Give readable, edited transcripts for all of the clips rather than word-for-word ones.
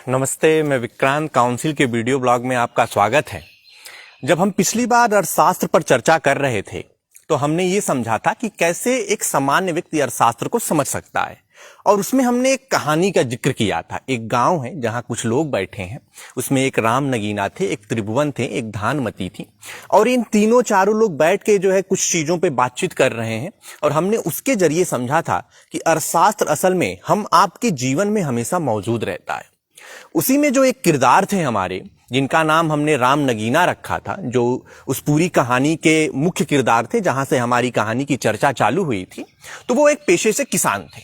नमस्ते, मैं विक्रांत काउंसिल के वीडियो ब्लॉग में आपका स्वागत है। जब हम पिछली बार अर्थशास्त्र पर चर्चा कर रहे थे तो हमने ये समझा था कि कैसे एक सामान्य व्यक्ति अर्थशास्त्र को समझ सकता है, और उसमें हमने एक कहानी का जिक्र किया था। एक गांव है जहां कुछ लोग बैठे हैं, उसमें एक राम नगीना थे, एक त्रिभुवन थे, एक धानमती थी, और इन तीनों चारों लोग बैठ के जो है कुछ चीजों पे बातचीत कर रहे हैं। और हमने उसके जरिए समझा था कि अर्थशास्त्र असल में हम आपके जीवन में हमेशा मौजूद रहता है। उसी में जो एक किरदार थे हमारे, जिनका नाम हमने राम नगीना रखा था, जो उस पूरी कहानी के मुख्य किरदार थे जहां से हमारी कहानी की चर्चा चालू हुई थी, तो वो एक पेशे से किसान थे।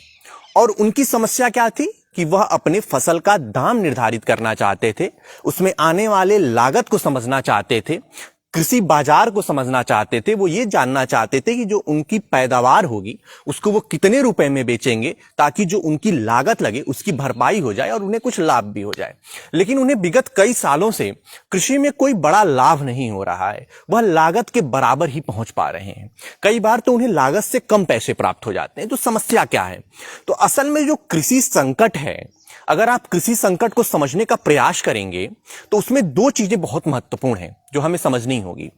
और उनकी समस्या क्या थी कि वह अपने फसल का दाम निर्धारित करना चाहते थे, उसमें आने वाले लागत को समझना चाहते थे, कृषि बाजार को समझना चाहते थे। वो ये जानना चाहते थे कि जो उनकी पैदावार होगी उसको वो कितने रुपए में बेचेंगे, ताकि जो उनकी लागत लगे उसकी भरपाई हो जाए और उन्हें कुछ लाभ भी हो जाए। लेकिन उन्हें विगत कई सालों से कृषि में कोई बड़ा लाभ नहीं हो रहा है, वह लागत के बराबर ही पहुंच पा रहे हैं। कई बार तो उन्हें लागत से कम पैसे प्राप्त हो जाते हैं। तो समस्या क्या है? तो असल में जो कृषि संकट है, अगर आप कृषि संकट को समझने का प्रयास करेंगे तो उसमें दो चीजें बहुत महत्वपूर्ण हैं जो हमें समझनी होगी।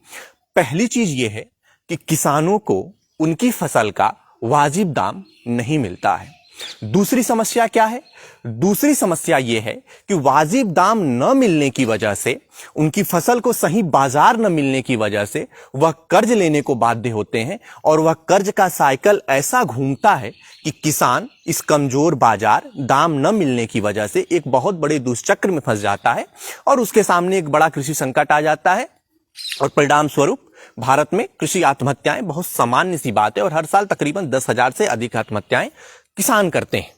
पहली चीज यह है कि किसानों को उनकी फसल का वाजिब दाम नहीं मिलता है। दूसरी समस्या क्या है? दूसरी समस्या यह है कि वाजिब दाम न मिलने की वजह से, उनकी फसल को सही बाजार न मिलने की वजह से वह कर्ज लेने को बाध्य होते हैं, और वह कर्ज का साइकिल ऐसा घूमता है कि किसान इस कमजोर बाजार, दाम न मिलने की वजह से एक बहुत बड़े दुष्चक्र में फंस जाता है, और उसके सामने एक बड़ा कृषि संकट आ जाता है। और परिणाम स्वरूप भारत में कृषि आत्महत्याएं बहुत सामान्य सी बात है, और हर साल तकरीबन 10,000 से अधिक आत्महत्याएं किसान करते हैं।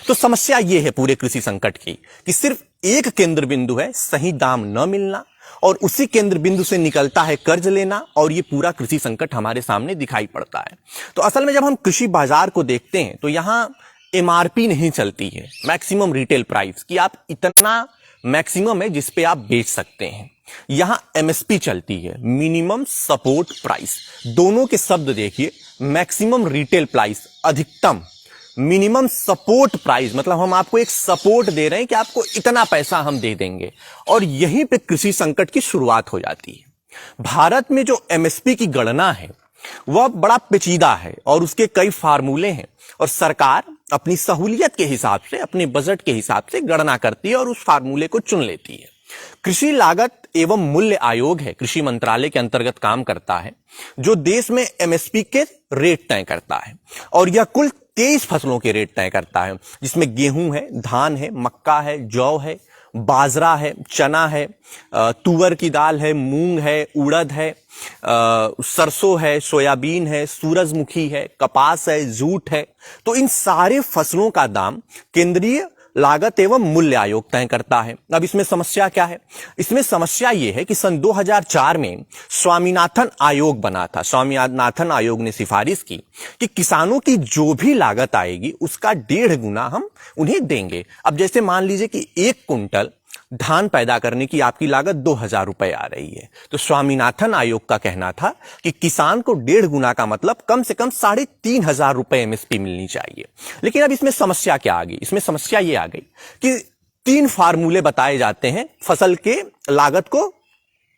तो समस्या यह है पूरे कृषि संकट की कि सिर्फ एक केंद्र बिंदु है, सही दाम न मिलना, और उसी केंद्र बिंदु से निकलता है कर्ज लेना, और ये पूरा कृषि संकट हमारे सामने दिखाई पड़ता है। तो असल में जब हम कृषि बाजार को देखते हैं तो यहां एमआरपी नहीं चलती है, मैक्सिमम रिटेल प्राइस, कि आप इतना मैक्सिमम है जिस पे आप बेच सकते हैं। यहां एमएसपी चलती है, मिनिमम सपोर्ट प्राइस। दोनों के शब्द देखिए, मैक्सिमम रिटेल प्राइस, अधिकतम, मिनिमम सपोर्ट प्राइस, मतलब हम आपको एक सपोर्ट दे रहे हैं कि आपको इतना पैसा हम दे देंगे, और यहीं पे कृषि संकट की शुरुआत हो जाती है। भारत में जो एमएसपी की गणना है वह बड़ा पेचीदा है, और उसके कई फार्मूले हैं, और सरकार अपनी सहूलियत के हिसाब से, अपने बजट के हिसाब से गणना करती है और उस फार्मूले को चुन लेती है। कृषि लागत एवं मूल्य आयोग है, कृषि मंत्रालय के अंतर्गत काम करता है, जो देश में एमएसपी के रेट तय करता है, और यह कुल 23 फसलों के रेट तय करता है, जिसमें गेहूं है, धान है, मक्का है, जौ है, बाजरा है, चना है, तुअर की दाल है, मूंग है, उड़द है, सरसों है, सोयाबीन है, सूरजमुखी है, कपास है, जूट है। तो इन सारे फसलों का दाम केंद्रीय लागत एवं मूल्य आयोग तय करता है। अब इसमें समस्या क्या है? इसमें समस्या यह है कि सन 2004 में स्वामीनाथन आयोग बना था। स्वामीनाथन आयोग ने सिफारिश की कि किसानों की जो भी लागत आएगी उसका 1.5 गुना हम उन्हें देंगे। अब जैसे मान लीजिए कि 1 कुंटल धान पैदा करने की आपकी लागत 2,000 रुपए आ रही है, तो स्वामीनाथन आयोग का कहना था कि किसान को 1.5 गुना का मतलब कम से कम 3,500 रुपए एमएसपी मिलनी चाहिए। लेकिन अब इसमें समस्या क्या आ गई? इसमें समस्या ये आ गई कि 3 फार्मूले बताए जाते हैं फसल के लागत को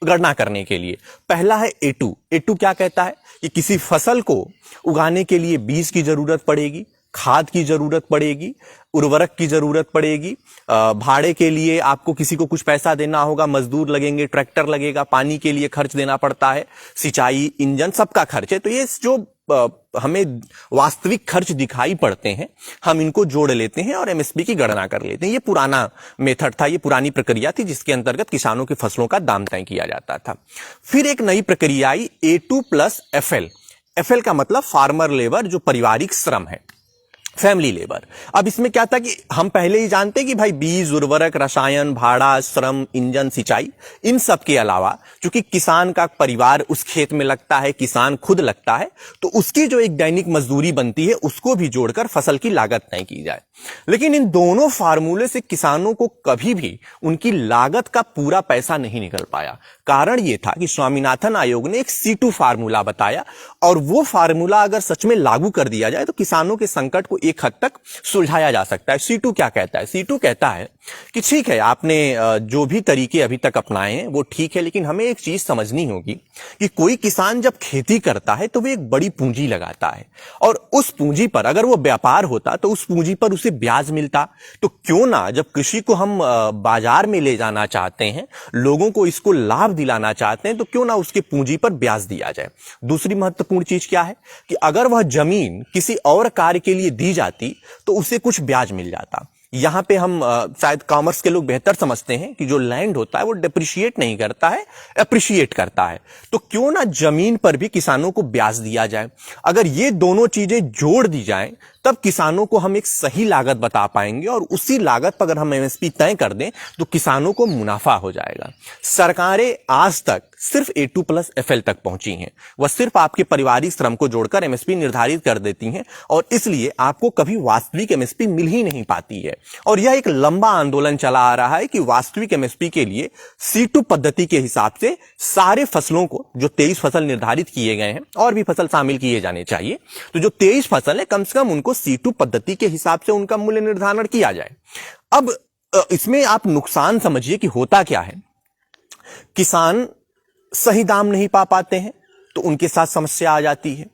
गणना करने के लिए। पहला है A2। A2 क्या कहता है कि किसी फसल को उगाने के लिए बीज की जरूरत पड़ेगी, खाद की जरूरत पड़ेगी, उर्वरक की जरूरत पड़ेगी, भाड़े के लिए आपको किसी को कुछ पैसा देना होगा, मजदूर लगेंगे, ट्रैक्टर लगेगा, पानी के लिए खर्च देना पड़ता है, सिंचाई, इंजन, सबका खर्च है। तो ये जो हमें वास्तविक खर्च दिखाई पड़ते हैं, हम इनको जोड़ लेते हैं और एमएसपी की गणना कर लेते हैं। ये पुराना मेथड था, ये पुरानी प्रक्रिया थी जिसके अंतर्गत किसानों की फसलों का दाम तय किया जाता था। फिर एक नई प्रक्रिया आई, A2 प्लस FL। FL का मतलब फार्मर लेबर, जो पारिवारिक श्रम है, फैमिली लेबर। अब इसमें क्या था कि हम पहले ही जानते कि भाई बीज, उर्वरक, रसायन, भाड़ा, श्रम, इंजन, सिंचाई, इन सब के अलावा चूंकि किसान का परिवार उस खेत में लगता है, किसान खुद लगता है, तो उसकी जो एक दैनिक मजदूरी बनती है उसको भी जोड़कर फसल की लागत तय की जाए। लेकिन इन दोनों फार्मूले से किसानों को कभी भी उनकी लागत का पूरा पैसा नहीं निकल पाया। कारण यह था कि स्वामीनाथन आयोग ने एक C2 फार्मूला बताया, और वो फार्मूला अगर सच में लागू कर दिया जाए तो किसानों के संकट को एक हद तक सुलझाया जा सकता है। C2 क्या कहता है? C2 कहता है कि ठीक है, आपने जो भी तरीके अभी तक अपनाए हैं वो ठीक है, लेकिन हमें एक चीज समझनी होगी कि कोई किसान जब खेती करता है तो वो एक बड़ी पूंजी लगाता है, और उस पूंजी पर अगर वो व्यापार होता तो उस पूंजी पर उसे ब्याज मिलता। तो क्यों ना, जब कृषि को हम बाजार में ले जाना चाहते हैं, लोगों को इसको लाभ दिलाना चाहते हैं, तो क्यों ना उसके पूंजी पर ब्याज दिया जाए। दूसरी महत्वपूर्ण चीज क्या है कि अगर वह जमीन किसी और कार्य के लिए दी जाती तो उसे कुछ ब्याज मिल जाता। यहां पे हम शायद कॉमर्स के लोग बेहतर समझते हैं कि जो लैंड होता है वो डिप्रिशिएट नहीं करता है, एप्रिशिएट करता है। तो क्यों ना जमीन पर भी किसानों को ब्याज दिया जाए। अगर ये दोनों चीजें जोड़ दी जाएं तब किसानों को हम एक सही लागत बता पाएंगे, और उसी लागत पर अगर हम MSP तय कर दें तो किसानों को मुनाफा हो जाएगा। सरकारें आज तक सिर्फ A2+FL तक पहुंची हैं, वह सिर्फ आपके पारिवारिक श्रम को जोड़कर MSP निर्धारित कर देती हैं, और इसलिए आपको कभी वास्तविक MSP मिल ही नहीं पाती है। और यह एक लंबा आंदोलन चला आ रहा है कि वास्तविक MSP के लिए C2 पद्धति के हिसाब से सारे फसलों को, जो 23 फसल निर्धारित किए गए हैं, और भी फसल शामिल किए जाने चाहिए, तो जो 23 फसल है कम से कम उनको C2 पद्धति के हिसाब से उनका मूल्य निर्धारण किया जाए। अब इसमें आप नुकसान समझिए कि होता क्या है। किसान सही दाम नहीं पा पाते हैं तो उनके साथ समस्या आ जाती है।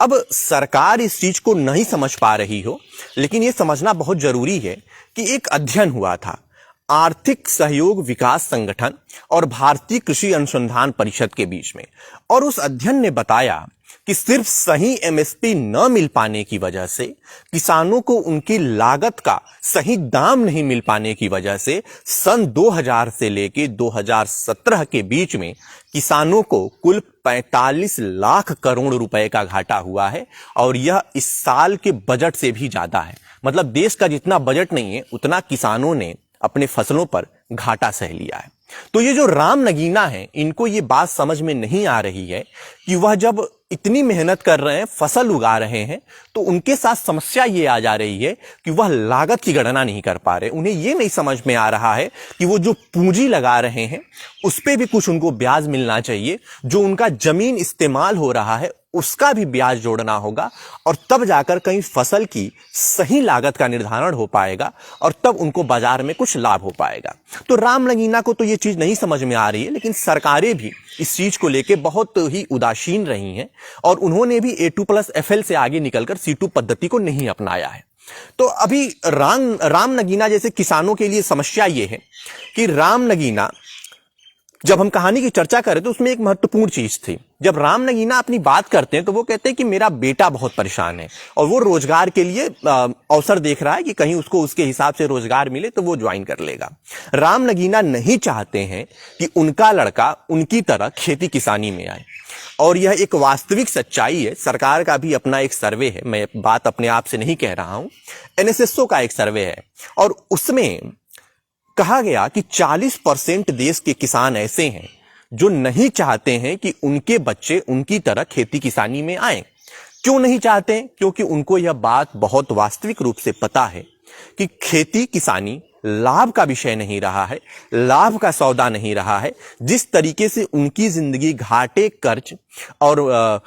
अब सरकार इस चीज को नहीं समझ पा रही हो, लेकिन यह समझना बहुत जरूरी है कि एक अध्ययन हुआ था आर्थिक सहयोग विकास संगठन और भारतीय कृषि अनुसंधान परिषद के बीच में, और उस अध्ययन ने बताया कि सिर्फ सही MSP न मिल पाने की वजह से, किसानों को उनकी लागत का सही दाम नहीं मिल पाने की वजह से सन 2000 से लेके 2017 के बीच में किसानों को कुल 45 लाख करोड़ रुपए का घाटा हुआ है, और यह इस साल के बजट से भी ज्यादा है। मतलब देश का जितना बजट नहीं है उतना किसानों ने अपने फसलों पर घाटा सह लिया है। तो ये जो राम नगीना है, इनको ये बात समझ में नहीं आ रही है कि वह जब इतनी मेहनत कर रहे हैं, फसल उगा रहे हैं, तो उनके साथ समस्या ये आ जा रही है कि वह लागत की गणना नहीं कर पा रहे। उन्हें ये नहीं समझ में आ रहा है कि वो जो पूंजी लगा रहे हैं उस पे भी कुछ उनको ब्याज मिलना चाहिए, जो उनका जमीन इस्तेमाल हो रहा है उसका भी ब्याज जोड़ना होगा, और तब जाकर कहीं फसल की सही लागत का निर्धारण हो पाएगा, और तब उनको बाजार में कुछ लाभ हो पाएगा। तो राम नगीना को तो ये चीज नहीं समझ में आ रही है, लेकिन सरकारें भी इस चीज को लेकर बहुत ही उदासीन रही हैं, और उन्होंने भी A2+FL से आगे निकलकर C2 पद्धति को नहीं अपनाया है। तो अभी राम नगीना जैसे किसानों के लिए समस्या ये है कि राम नगीना, जब हम कहानी की चर्चा करें तो उसमें एक महत्वपूर्ण चीज थी। जब राम नगीना अपनी बात करते हैं तो वो कहते हैं कि मेरा बेटा बहुत परेशान है और वो रोजगार के लिए अवसर देख रहा है कि कहीं उसको उसके हिसाब से रोजगार मिले तो वो ज्वाइन कर लेगा। राम नगीना नहीं चाहते हैं कि उनका लड़का उनकी तरह खेती किसानी में आए, और यह एक वास्तविक सच्चाई है। सरकार का भी अपना एक सर्वे है, मैं बात अपने आप से नहीं कह रहा हूं, NSSO का एक सर्वे है, और उसमें कहा गया कि 40% देश के किसान ऐसे हैं जो नहीं चाहते हैं कि उनके बच्चे उनकी तरह खेती किसानी में आएं। क्यों नहीं चाहते? क्योंकि उनको यह बात बहुत वास्तविक रूप से पता है कि खेती किसानी लाभ का विषय नहीं रहा है, लाभ का सौदा नहीं रहा है। जिस तरीके से उनकी जिंदगी घाटे, कर्ज और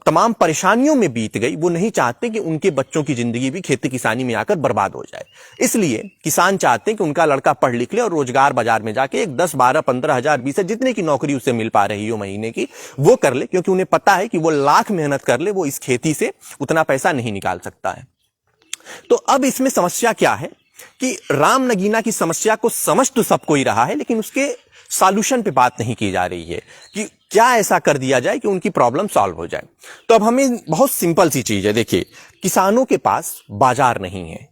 तमाम परेशानियों में बीत गई, वो नहीं चाहते कि उनके बच्चों की जिंदगी भी खेती किसानी में आकर बर्बाद हो जाए। इसलिए किसान चाहते हैं कि उनका लड़का पढ़ लिख ले और रोजगार बाजार में जाके एक 10, 12, 15 हजार, 20 जितने की नौकरी उसे मिल पा रही हो महीने की, वो कर ले, क्योंकि उन्हें पता है कि वो लाख मेहनत कर ले, वो इस खेती से उतना पैसा नहीं निकाल सकता है। तो अब इसमें समस्या क्या है कि राम नगीना की समस्या को समझ तो सबको ही रहा है, लेकिन उसके सॉल्यूशन पे बात नहीं की जा रही है कि क्या ऐसा कर दिया जाए कि उनकी प्रॉब्लम सॉल्व हो जाए। तो अब हमें बहुत सिंपल सी चीज है, देखिए, किसानों के पास बाजार नहीं है।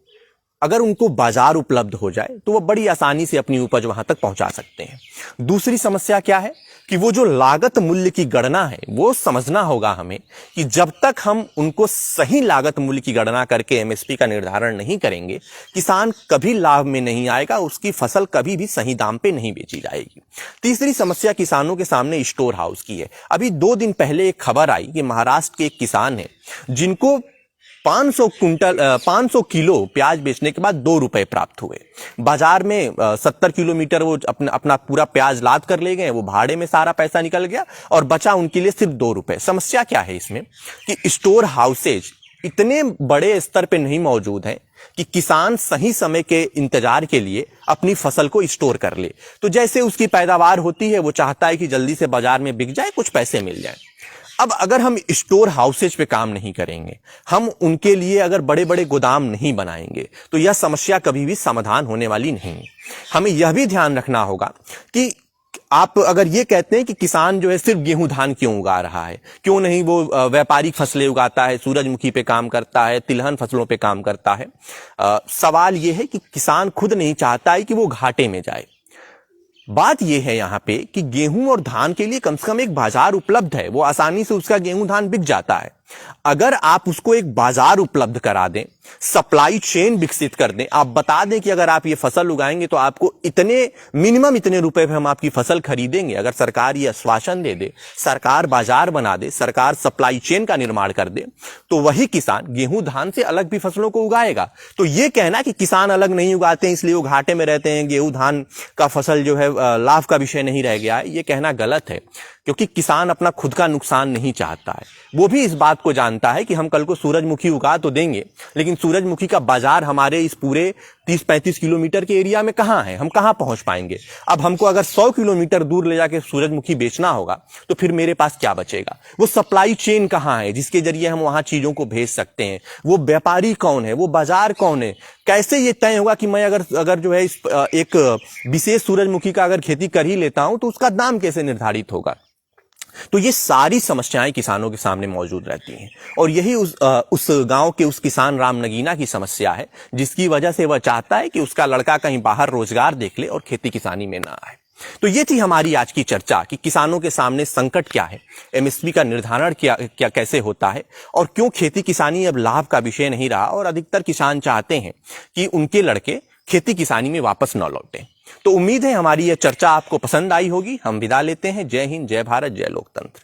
अगर उनको बाजार उपलब्ध हो जाए तो वो बड़ी आसानी से अपनी उपज वहां तक पहुंचा सकते हैं। दूसरी समस्या क्या है कि वो जो लागत मूल्य की गणना है, वो समझना होगा हमें कि जब तक हम उनको सही लागत मूल्य की गणना करके MSP का निर्धारण नहीं करेंगे, किसान कभी लाभ में नहीं आएगा, उसकी फसल कभी भी सही दाम पे नहीं बेची जाएगी। तीसरी समस्या किसानों के सामने स्टोर हाउस की है। अभी 2 दिन पहले एक खबर आई कि महाराष्ट्र के एक किसान है जिनको 500 किलो प्याज बेचने के बाद 2 रुपए प्राप्त हुए। बाजार में 70 किलोमीटर वो अपना पूरा प्याज लाद कर ले गए, वो भाड़े में सारा पैसा निकल गया और बचा उनके लिए सिर्फ 2 रुपए। समस्या क्या है इसमें कि स्टोर हाउसेज इतने बड़े स्तर पे नहीं मौजूद हैं कि किसान सही समय के इंतजार के लिए अपनी फसल को स्टोर कर ले। तो जैसे उसकी पैदावार होती है वो चाहता है कि जल्दी से बाजार में बिक जाए, कुछ पैसे मिल जाए। अब अगर हम स्टोर हाउसेज पे काम नहीं करेंगे, हम उनके लिए अगर बड़े बड़े गोदाम नहीं बनाएंगे, तो यह समस्या कभी भी समाधान होने वाली नहीं। हमें यह भी ध्यान रखना होगा कि आप अगर ये कहते हैं कि किसान जो है सिर्फ गेहूं धान क्यों उगा रहा है, क्यों नहीं वो व्यापारिक फसलें उगाता है, सूरजमुखी पे काम करता है, तिलहन फसलों पे काम करता है। सवाल ये है कि किसान खुद नहीं चाहता है कि वो घाटे में जाए। बात यह है यहां पे कि गेहूं और धान के लिए कम से कम एक बाजार उपलब्ध है, वो आसानी से उसका गेहूं धान बिक जाता है। अगर आप उसको एक बाजार उपलब्ध करा दें, सप्लाई चेन विकसित कर दें, आप बता दें कि अगर आप ये फसल उगाएंगे तो आपको मिनिमम इतने रुपए पे हम आपकी फसल खरीदेंगे। अगर सरकार ये आश्वासन दे दे, सरकार बाजार बना दे, सरकार सप्लाई चेन का निर्माण कर दे, तो वही किसान गेहूं धान से अलग भी फसलों को उगाएगा। तो ये कहना कि किसान अलग नहीं उगाते हैं इसलिए वो घाटे में रहते हैं, गेहूं धान का फसल जो है लाभ का विषय नहीं रह गया है, ये कहना गलत है। क्योंकि किसान अपना खुद का नुकसान नहीं चाहता है, वो भी इस बात को जानता है कि हम कल को सूरजमुखी उगा तो देंगे, लेकिन सूरजमुखी का बाजार हमारे इस पूरे 30-35 किलोमीटर के एरिया में कहां है, हम कहां पहुंच पाएंगे। अब हमको अगर 100 किलोमीटर दूर ले जाके सूरजमुखी बेचना होगा तो फिर मेरे पास क्या बचेगा। वो सप्लाई चेन कहां है जिसके जरिए हम वहां चीजों को भेज सकते हैं, वो व्यापारी कौन है, वो बाजार कौन है। कैसे ये तय होगा कि मैं अगर जो है एक विशेष सूरजमुखी का अगर खेती कर ही लेता हूं तो उसका दाम कैसे निर्धारित होगा। तो ये सारी समस्याएं किसानों के सामने मौजूद रहती हैं और यही उस गांव के उस किसान राम नगीना की समस्या है, जिसकी वजह से वह चाहता है कि उसका लड़का कहीं बाहर रोजगार देख ले और खेती किसानी में ना आए। तो ये थी हमारी आज की चर्चा कि किसानों के सामने संकट क्या है, एमएसपी का निर्धारण क्या कैसे होता है और क्यों खेती किसानी अब लाभ का विषय नहीं रहा और अधिकतर किसान चाहते हैं कि उनके लड़के खेती किसानी में वापस न लौटें। तो उम्मीद है हमारी यह चर्चा आपको पसंद आई होगी। हम विदा लेते हैं। जय हिंद, जय भारत, जय लोकतंत्र।